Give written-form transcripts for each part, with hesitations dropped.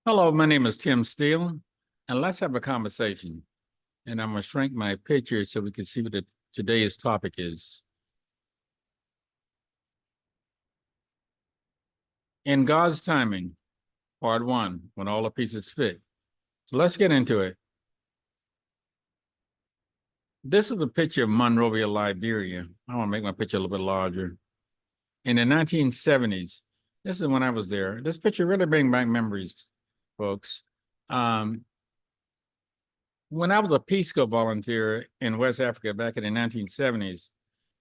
Hello, my name is Tim Steele, and let's have a conversation. And I'm going to shrink my picture so we can see what today's topic is. In God's timing, part one, when all the pieces fit. So let's get into it. This is a picture of Monrovia, Liberia. I want to make my picture a little bit larger. In the 1970s, this is when I was there. This picture really brings back memories, folks. When I was a Peace Corps volunteer in West Africa back in the 1970s,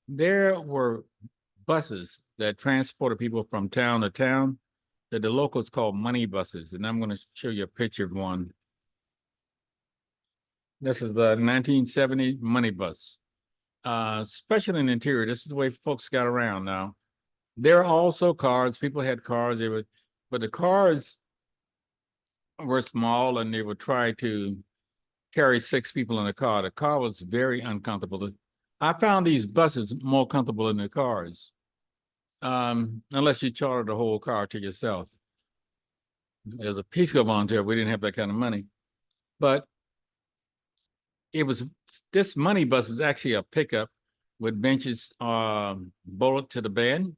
there were buses that transported people from town to town that the locals call money buses. And I'm going to show you a picture of one. This is the 1970 money bus. Especially in the interior, this is the way folks got around now. There are also cars. People had cars. But the cars were small and they would try to carry 6 people in a car. The car was very uncomfortable. I found these buses more comfortable than the cars. Unless you charter the whole car to yourself. As a Peace Corps volunteer, we didn't have that kind of money. But this money bus is actually a pickup with benches bolted to the bed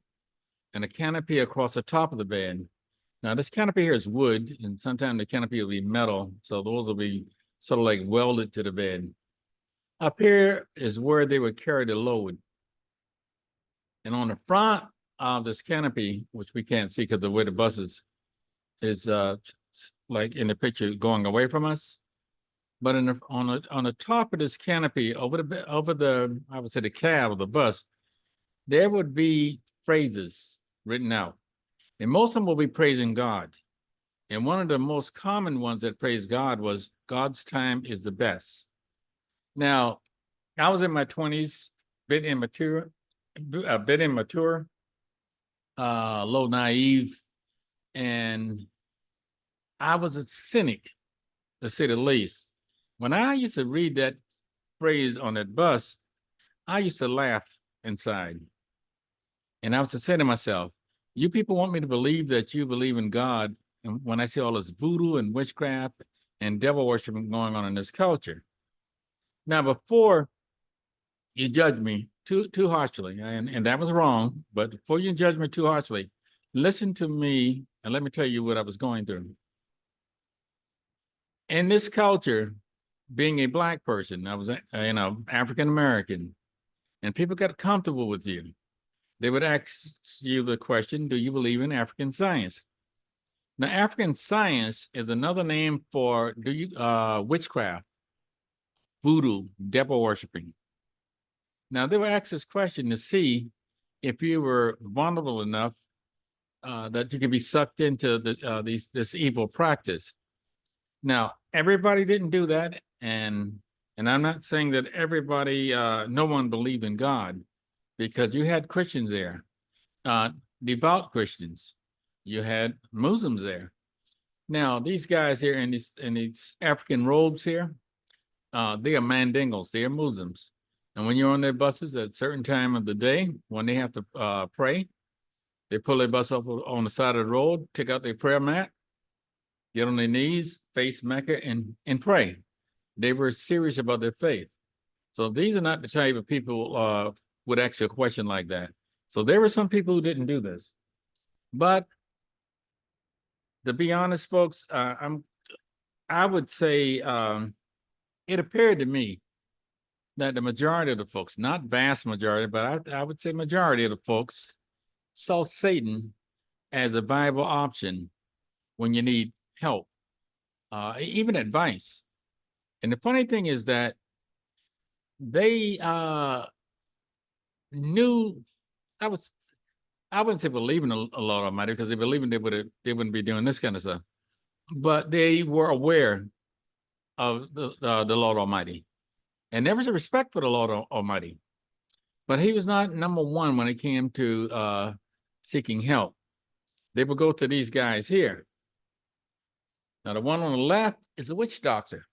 and a canopy across the top of the bed. Now, this canopy here is wood, and sometimes the canopy will be metal, so those will be sort of like welded to the bed. Up here is where they would carry the load. And on the front of this canopy, which we can't see because of where the bus is like in the picture going away from us. But on the top of this canopy, over the I would say the cab of the bus, there would be phrases written out. And most of them will be praising God. And one of the most common ones that praised God was God's time is the best. Now, I was in my 20s, a bit immature, a little naive, and I was a cynic, to say the least. When I used to read that phrase on that bus, I used to laugh inside. And I was to say to myself, you people want me to believe that you believe in God, and when I see all this voodoo and witchcraft and devil worship going on in this culture. Now, before you judge me too harshly, and that was wrong, but before you judge me too harshly, listen to me and let me tell you what I was going through. In this culture, being a Black person, I was, African American, and people got comfortable with you. They would ask you the question, do you believe in African science? Now, African science is another name for witchcraft, voodoo, devil worshiping. Now, they would ask this question to see if you were vulnerable enough that you could be sucked into this evil practice. Now, everybody didn't do that, and I'm not saying that everybody, no one believed in God, because you had Christians there, devout Christians. You had Muslims there. Now, these guys here in these African robes here, they are Mandingos. They are Muslims. And when you're on their buses at a certain time of the day, when they have to pray, they pull their bus off on the side of the road, take out their prayer mat, get on their knees, face Mecca, and pray. They were serious about their faith. So these are not the type of people would ask you a question like that. So there were some people who didn't do this. But to be honest, folks, I would say it appeared to me that the majority of the folks, not vast majority, but I would say majority of the folks saw Satan as a viable option when you need help, even advice. And the funny thing is that they knew, I wouldn't say believing a Lord Almighty, because they believed they wouldn't be doing this kind of stuff, but they were aware of the Lord Almighty, and there was a respect for the Lord Almighty, but he was not number one when it came to seeking help. They would go to these guys here. Now, the one on the left is a witch doctor.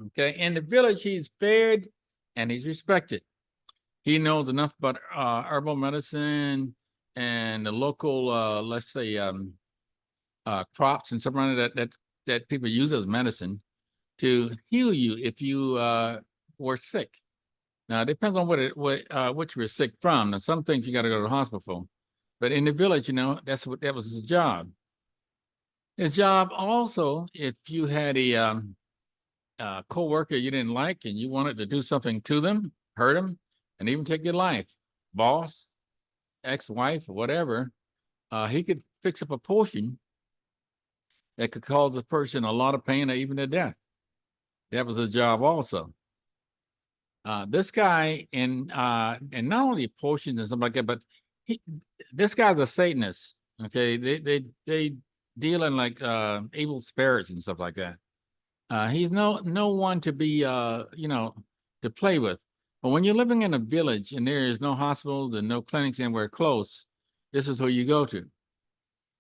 Okay, in the village, he's feared and he's respected. He knows enough about herbal medicine and the local, let's say, crops and something like that people use as medicine to heal you if you were sick. Now it depends on what you were sick from. Now some things you got to go to the hospital for, but in the village, that was his job. His job also, if you had a co-worker you didn't like and you wanted to do something to them, hurt them, and even take their life, boss, ex-wife, or whatever, he could fix up a potion that could cause a person a lot of pain or even to death. That was his job also. This guy and not only potions and stuff like that, but this guy's a Satanist. Okay, they deal in like evil spirits and stuff like that. He's no one to be to play with. But when you're living in a village and there is no hospitals and no clinics anywhere close, this is who you go to.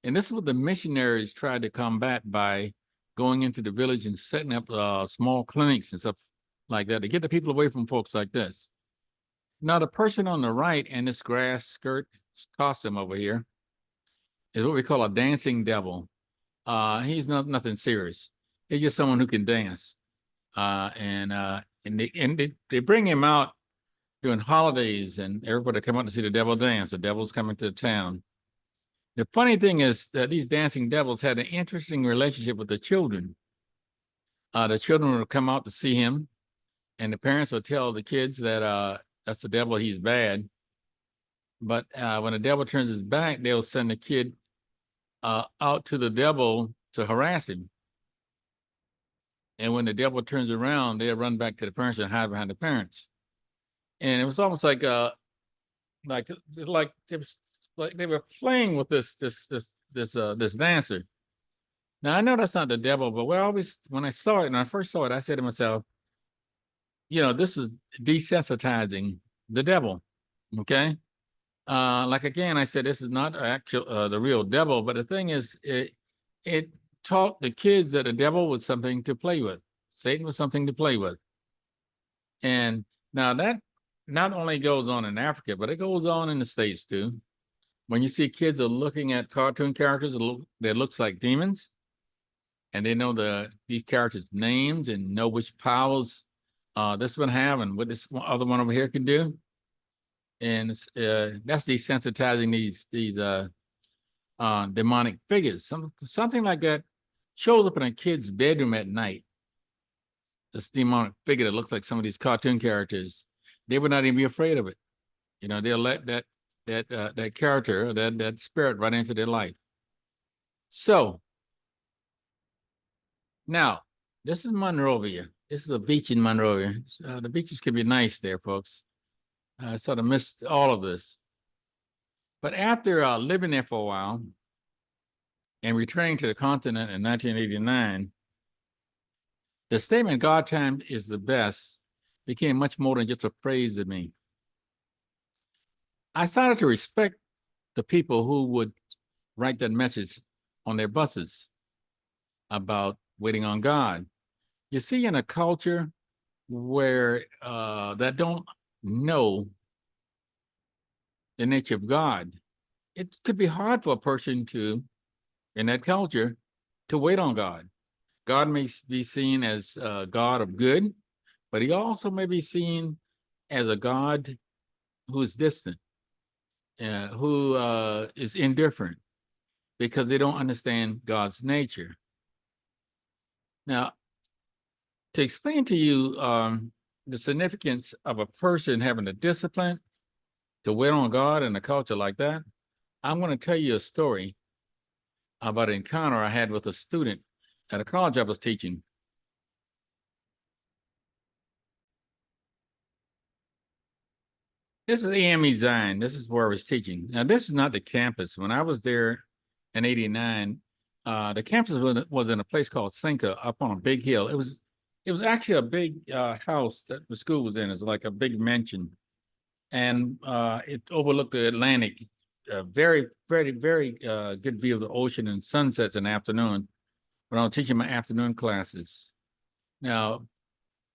And this is what the missionaries tried to combat by going into the village and setting up small clinics and stuff like that to get the people away from folks like this. Now, the person on the right in this grass skirt costume over here is what we call a dancing devil. He's nothing serious. He's just someone who can dance. And they bring him out during holidays, and everybody come out to see the devil dance. The devil's coming to the town. The funny thing is that these dancing devils had an interesting relationship with the children. The children would come out to see him, and the parents will tell the kids that that's the devil, he's bad. But when the devil turns his back, they'll send the kid out to the devil to harass him. And when the devil turns around, they'll run back to the parents and hide behind the parents. And it was almost like they were playing with this dancer. Now I know that's not the devil, but when I saw it, and I first saw it, I said to myself, this is desensitizing the devil. Okay. Like again, I said, this is not actual the real devil, but the thing is, it taught the kids that the devil was something to play with. Satan was something to play with. And now that not only goes on in Africa, but it goes on in the States too. When you see kids are looking at cartoon characters that looks like demons, and they know these characters' names and know which powers this one have and what this other one over here can do. And that's desensitizing these demonic figures. Something like that shows up in a kid's bedroom at night. This demonic figure that looks like some of these cartoon characters, they would not even be afraid of it. They'll let that character, that spirit right into their life. So now, this is Monrovia. This is a beach in Monrovia. The beaches can be nice there, folks. I sort of missed all of this. But after living there for a while and returning to the continent in 1989, the statement "God time is the best" became much more than just a phrase to me. I started to respect the people who would write that message on their buses about waiting on God. You see, in a culture where that don't know the nature of God, it could be hard for a person in that culture, to wait on God. God may be seen as a God of good, but he also may be seen as a God who is distant, who is indifferent, because they don't understand God's nature. Now, to explain to you the significance of a person having the discipline to wait on God in a culture like that, I'm going to tell you a story about an encounter I had with a student at a college I was teaching. This is AME Zion. This is where I was teaching. Now, this is not the campus. When I was there in '89, the campus was in a place called Cinca up on a big hill. It was actually a big house that the school was in. It's like a big mansion, and it overlooked the Atlantic. Very, very, very good view of the ocean and sunsets in the afternoon when I was teaching my afternoon classes. Now,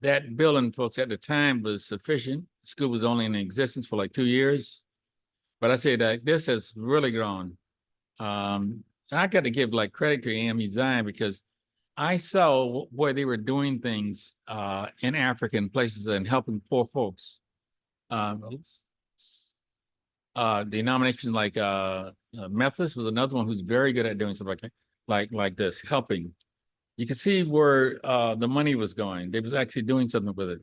that building, folks, at the time was sufficient. School was only in existence for like 2 years. But I say that this has really grown. I got to give like credit to AME Zion because I saw where they were doing things in African places and helping poor folks. Denomination like Methodist was another one who's very good at doing stuff like this, helping. You can see where the money was going. They was actually doing something with it.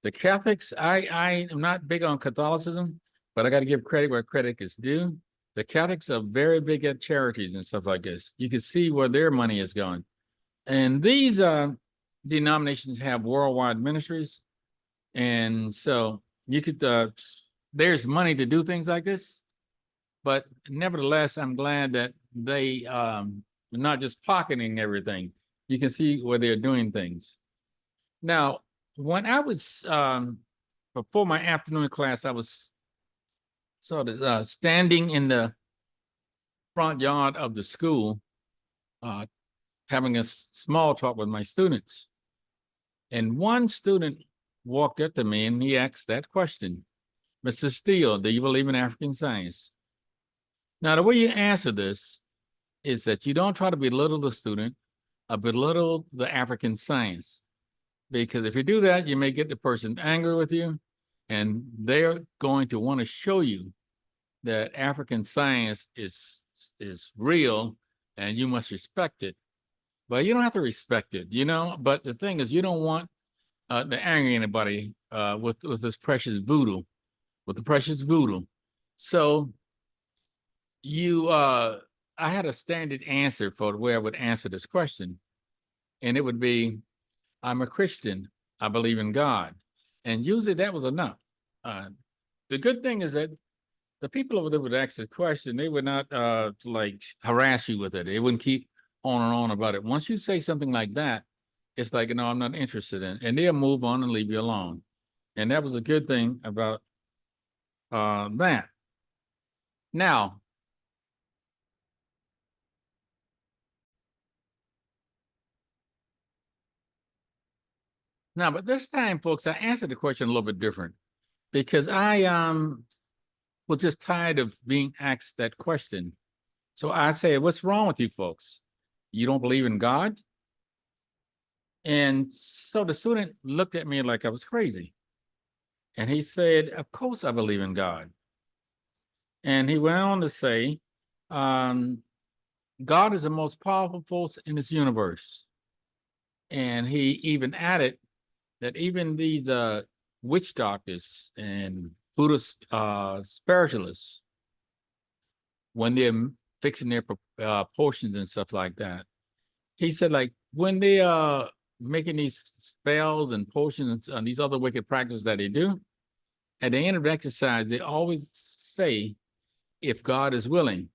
The Catholics, I am not big on Catholicism, but I got to give credit where credit is due. The Catholics are very big at charities and stuff like this. You can see where their money is going. And these denominations have worldwide ministries. And so you could, there's money to do things like this. But nevertheless, I'm glad that they not just pocketing everything. You can see where they're doing things. Now, when I was before my afternoon class, I was sort of standing in the front yard of the school, having a small talk with my students. And one student walked up to me and he asked that question, Mr. Steele, do you believe in African science? Now, the way you answer this is that you don't try to belittle the student or belittle the African science. Because if you do that, you may get the person angry with you, and they're going to want to show you that African science is real and you must respect it. But you don't have to respect it, you know. But the thing is, you don't want to anger anybody with this precious voodoo, with the precious voodoo. So I had a standard answer for the way I would answer this question, and it would be, I'm a Christian. I believe in God. And usually that was enough. The good thing is that the people over there would ask the question, they would not like harass you with it. They wouldn't keep on and on about it. Once you say something like that, it's like, no, I'm not interested in it. And they'll move on and leave you alone. And that was a good thing about that. Now, but this time, folks, I answered the question a little bit different because I was just tired of being asked that question. So I say, what's wrong with you folks? You don't believe in God? And so the student looked at me like I was crazy. And he said, of course I believe in God. And he went on to say, God is the most powerful force in this universe. And he even added that even these witch doctors and Buddhist spiritualists, when they're fixing their potions and stuff like that, he said, like, when they are making these spells and potions and these other wicked practices that they do, at the end of the exercise, they always say, if God is willing,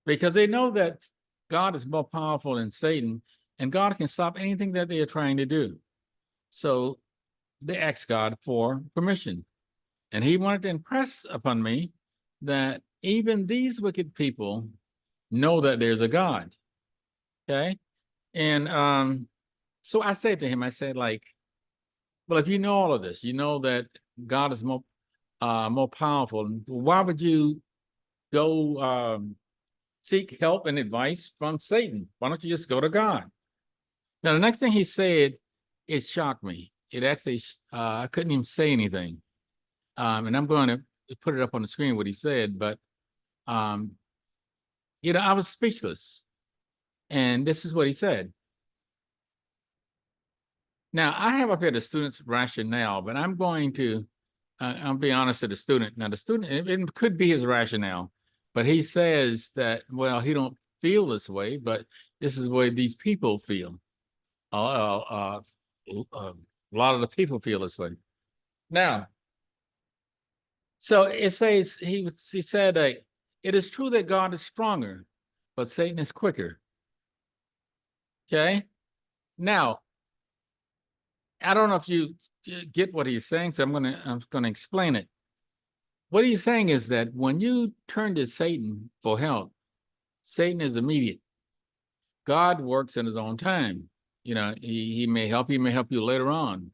because they know that God is more powerful than Satan, and God can stop anything that they are trying to do. So they asked God for permission. And he wanted to impress upon me that even these wicked people know that there's a God. Okay. And so I said to him, I said, like, well, if you know all of this, you know that God is more powerful, why would you go seek help and advice from Satan? Why don't you just go to God? Now, the next thing he said, it shocked me. It actually, I couldn't even say anything. And I'm going to put it up on the screen what he said, but, I was speechless. And this is what he said. Now, I have up here the student's rationale, but I'm going to, I'll be honest to the student. Now, the student, it could be his rationale, but he says that, well, he don't feel this way, but this is the way these people feel. A lot of the people feel this way. Now, so it says, he said, it is true that God is stronger, but Satan is quicker. Okay. Now, I don't know if you get what he's saying, so I'm gonna explain it. What he's saying is that when you turn to Satan for help, Satan is immediate. God works in his own time. He may help you later on.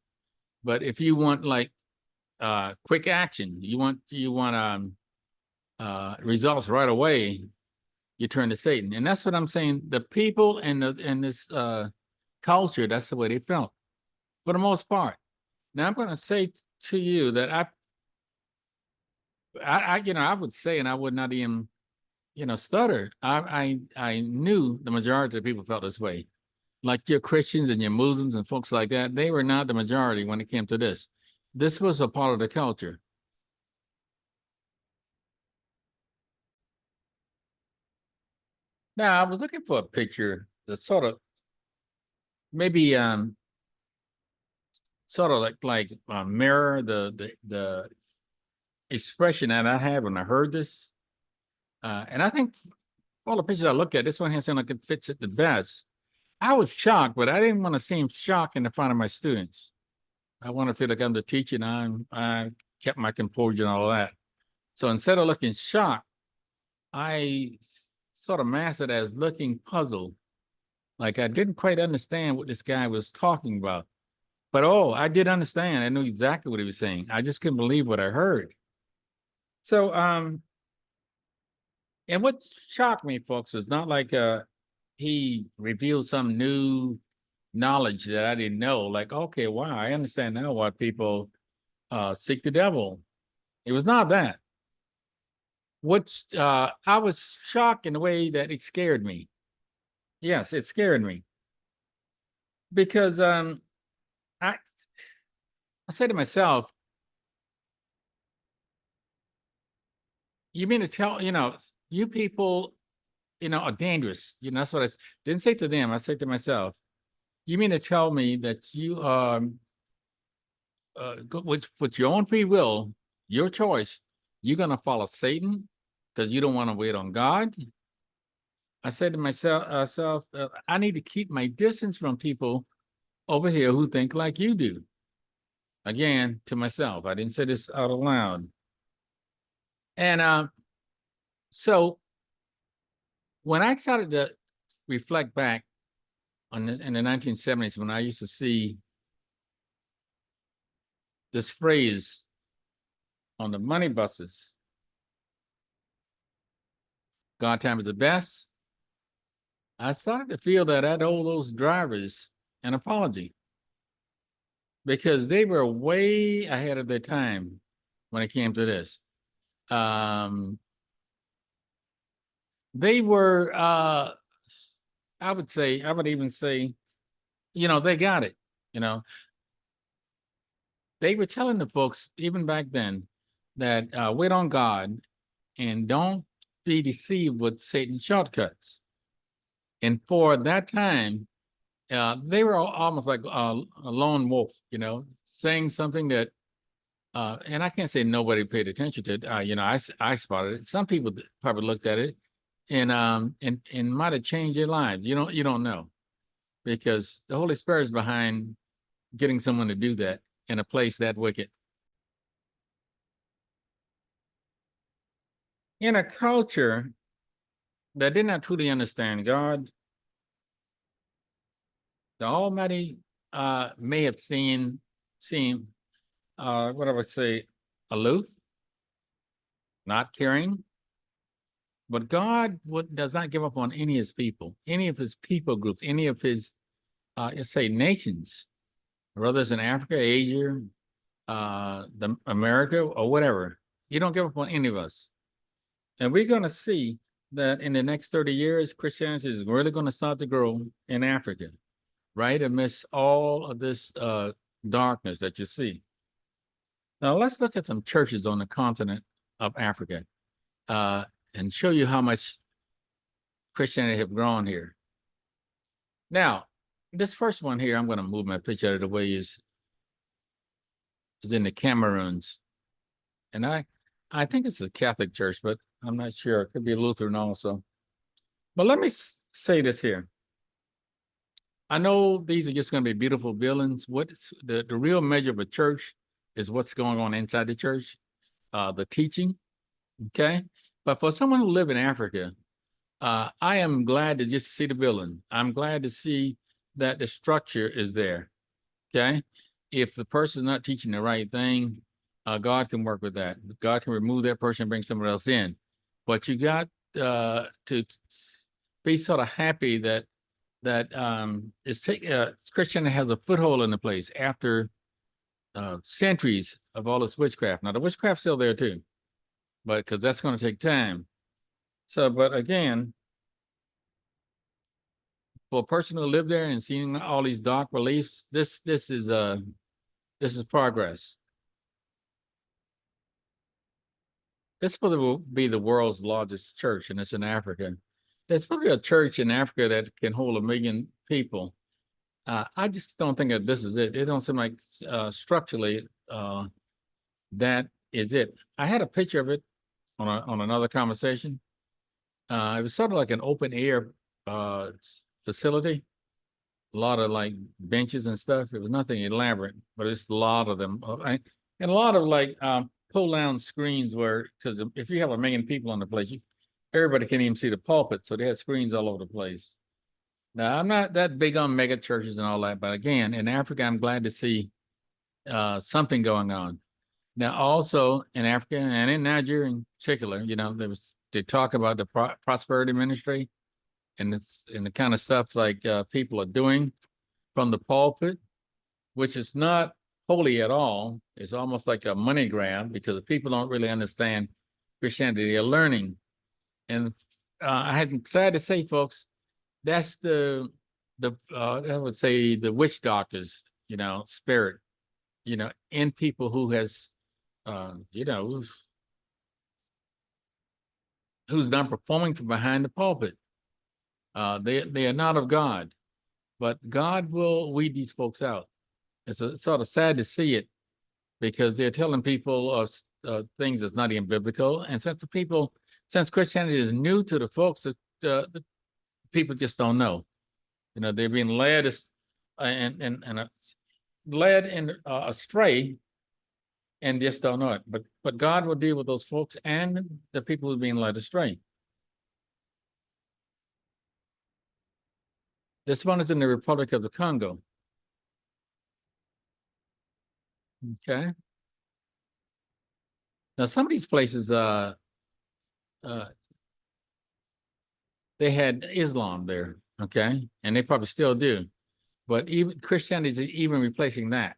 But if you want like quick action, you want results right away, you turn to Satan. And that's what I'm saying. The people in this culture, that's the way they felt for the most part. Now I'm going to say to you that I would say, and I would not even, stutter. I knew the majority of people felt this way. Like your Christians and your Muslims and folks like that, they were not the majority when it came to this. This was a part of the culture. Now I was looking for a picture that sort of maybe sort of like mirror the expression that I had when I heard this. And I think all the pictures I look at, this one here seems like it fits it the best. I was shocked, but I didn't want to seem shocked in front of my students. I want to feel like I'm the teacher and I kept my composure and all that. So instead of looking shocked, I sort of masked it as looking puzzled. Like I didn't quite understand what this guy was talking about. But I did understand. I knew exactly what he was saying. I just couldn't believe what I heard. So and what shocked me, folks, was not like he revealed some new knowledge that I didn't know. Like, okay, wow, I understand now why people seek the devil. It was not that. I was shocked in the way that it scared me. Yes, it scared me because I said to myself, you mean to tell you people are dangerous? That's what I didn't say to them. I said to myself, you mean to tell me that you with your own free will, your choice, you're gonna follow Satan because you don't want to wait on God? I said to myself, I need to keep my distance from people over here who think like you do. Again, to myself, I didn't say this out loud. And so when I started to reflect back in the 1970s, when I used to see this phrase on the money buses, God time is the best, I started to feel that I'd owe those drivers an apology because they were way ahead of their time when it came to this. They were, I would even say, they got it. They were telling the folks even back then that wait on God and don't be deceived with Satan's shortcuts. And for that time, they were almost like a lone wolf, saying something that, and I can't say nobody paid attention to it. I spotted it. Some people probably looked at it and might have changed their lives. You don't know, because the Holy Spirit is behind getting someone to do that in a place that wicked. In a culture that did not truly understand God, the Almighty may have seemed what I would say, aloof, not caring. But God does not give up on any of his people, any of his people groups, any of his, let's say, nations, whether it's in Africa, Asia, America, or whatever. You don't give up on any of us. And we're going to see that in the next 30 years, Christianity is really going to start to grow in Africa, right amidst all of this darkness that you see. Now, let's look at some churches on the continent of Africa and show you how much Christianity have grown here. Now, this first one here, I'm going to move my picture out of the way, is in the Cameroons. And I think it's a Catholic church, but I'm not sure. It could be a Lutheran also. But let me say this here. I know these are just going to be beautiful buildings. What's the real measure of a church is what's going on inside the church, the teaching, okay? But for someone who live in Africa, I am glad to just see the building. I'm glad to see that the structure is there, okay? If the person's not teaching the right thing, God can work with that. God can remove that person and bring someone else in. But you got to be sort of happy that Christianity has a foothold in the place after centuries of all this witchcraft. Now the witchcraft's still there too, but because that's going to take time. So, but again, for a person who lived there and seeing all these dark beliefs, this is progress. This will be the world's largest church, and it's in Africa. There's probably a church in Africa that can hold 1 million people. I just don't think that this is it. It don't seem like structurally that is it. I had a picture of it on another conversation. It was sort of like an open air facility, a lot of like benches and stuff. It was nothing elaborate, but it's a lot of them, and a lot of like pull down screens where, because if you have 1 million people on the place, everybody can't even see the pulpit, so they had screens all over the place. Now, I'm not that big on mega churches and all that, but again, in Africa, I'm glad to see something going on. Now, also in Africa and in Nigeria in particular, you know, they talk about the prosperity ministry and the kind of stuff like people are doing from the pulpit, which is not holy at all. It's almost like a money grab because people don't really understand Christianity. They're learning, and I'm sad to say, folks, that's the I would say the witch doctors, you know, spirit, you know, in people who has, you know, who's not performing from behind the pulpit. They are not of God, but God will weed these folks out. It's sort of sad to see it because they're telling people things that's not even biblical. And since Christianity is new to the folks, the people just don't know. You know, they're being led astray and just don't know it. But God will deal with those folks and the people who are being led astray. This one is in the Republic of the Congo. Okay. Now, some of these places, they had Islam there, okay, and they probably still do, but even Christianity is even replacing that.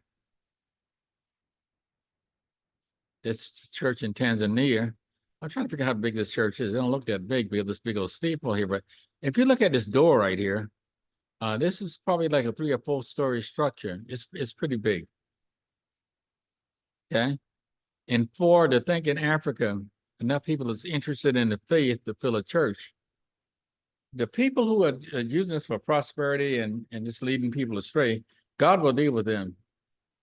This church in Tanzania, I'm trying to figure out how big this church is. It don't look that big because this big old steeple here, but if you look at this door right here, this is probably like a 3 or 4 story structure. It's pretty big. Okay. And to think in Africa, enough people is interested in the faith to fill a church. The people who are using this for prosperity and just leading people astray, God will deal with them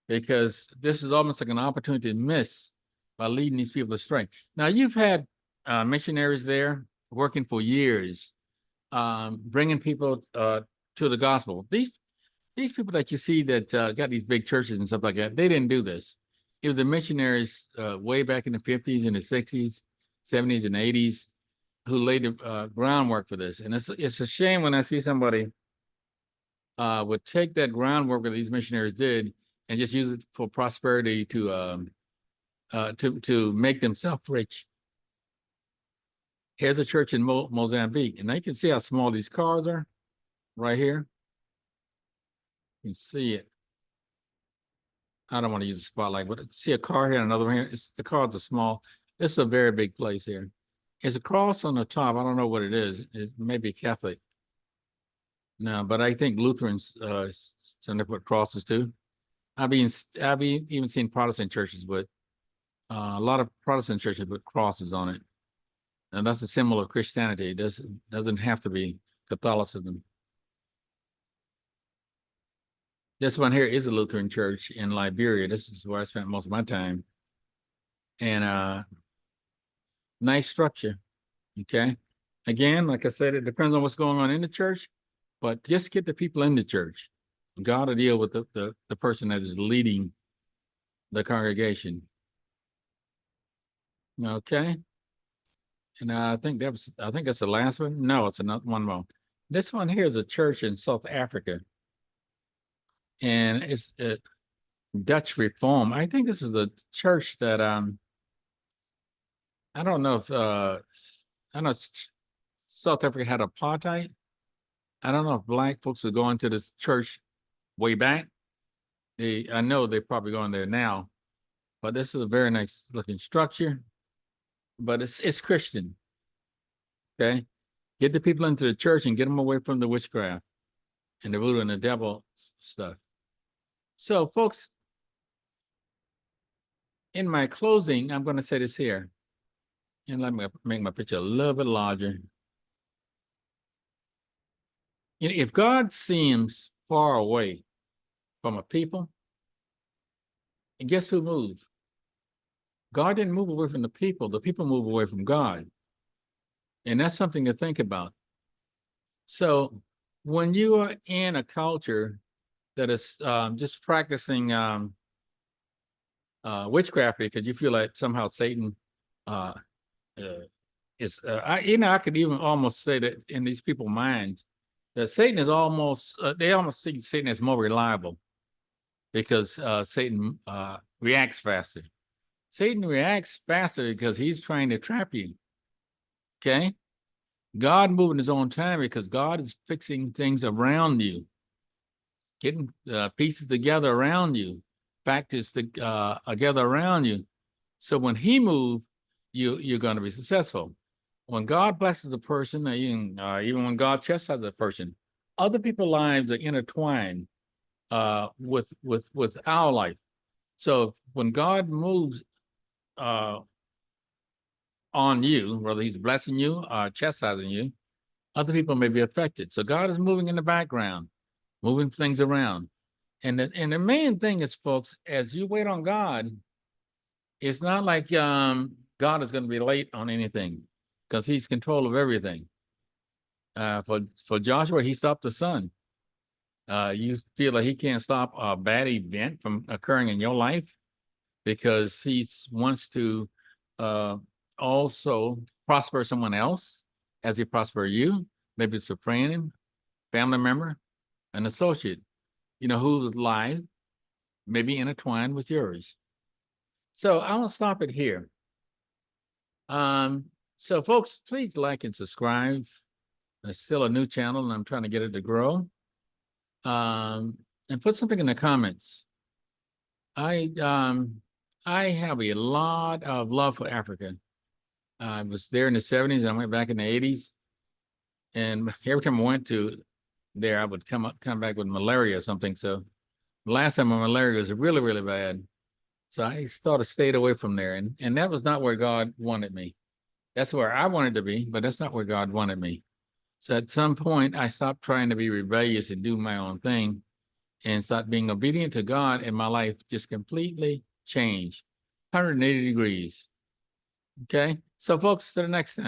because this is almost like an opportunity to miss by leading these people astray. Now, you've had missionaries there working for years, bringing people to the gospel. These people that you see that got these big churches and stuff like that, they didn't do this. It was the missionaries way back in the 50s and the 60s, 70s, and 80s who laid the groundwork for this. And it's a shame when I see somebody would take that groundwork that these missionaries did and just use it for prosperity to make themselves rich. Here's a church in Mozambique, and you can see how small these cars are right here. You can see it. I don't want to use a spotlight, but see a car here and another one here. The cars are small. This is a very big place here. There's a cross on the top. I don't know what it is. It may be Catholic. No, but I think Lutherans tend to put crosses too. I've even seen Protestant churches with a lot of Protestant churches put crosses on it, and that's a symbol of Christianity. It doesn't have to be Catholicism. This one here is a Lutheran church in Liberia. This is where I spent most of my time. And nice structure. Okay. Again, like I said, it depends on what's going on in the church, but just get the people in the church. God will deal with the person that is leading the congregation. Okay. And I think that's the last one. No, it's another one more. This one here is a church in South Africa. And it's Dutch Reform. I think this is a church that I don't know if I don't know South Africa had apartheid. I don't know if black folks are going to the church way back. I know they're probably going there now, but this is a very nice looking structure. But it's Christian. Okay, get the people into the church and get them away from the witchcraft and the voodoo and the devil stuff. So, folks, in my closing, I'm going to say this here, and let me make my picture a little bit larger. If God seems far away from a people, and guess who moves? God didn't move away from the people move away from God. And that's something to think about. So when you are in a culture that is just practicing witchcraft because you feel like somehow Satan is, I could even almost say that in these people's minds, that Satan is almost, they almost see Satan as more reliable because Satan reacts faster. Satan reacts faster because he's trying to trap you. Okay? God moving his own time because God is fixing things around you, getting pieces together around you, factors together around you. So when he moves, you're going to be successful. When God blesses a person, even when God chastises a person, other people's lives are intertwined with our life. So when God moves on you, whether he's blessing you or chastising you, other people may be affected. So God is moving in the background, moving things around. And the main thing is, folks, as you wait on God, it's not like God is going to be late on anything because he's control of everything. For Joshua, he stopped the sun. You feel like he can't stop a bad event from occurring in your life because he wants to also prosper someone else as he prosper you. Maybe it's a friend, family member, an associate, whose life may be intertwined with yours. So I'll stop it here. So folks, please like and subscribe. It's still a new channel and I'm trying to get it to grow. And put something in the comments. I have a lot of love for Africa. I was there in the 70s and I went back in the 80s. And every time I went to there, I would come back with malaria or something. So the last time my malaria was really, really bad. So I sort of stayed away from there. And that was not where God wanted me. That's where I wanted to be, but that's not where God wanted me. So at some point, I stopped trying to be rebellious and do my own thing and start being obedient to God, and my life just completely changed 180 degrees. Okay. So folks, to the next time.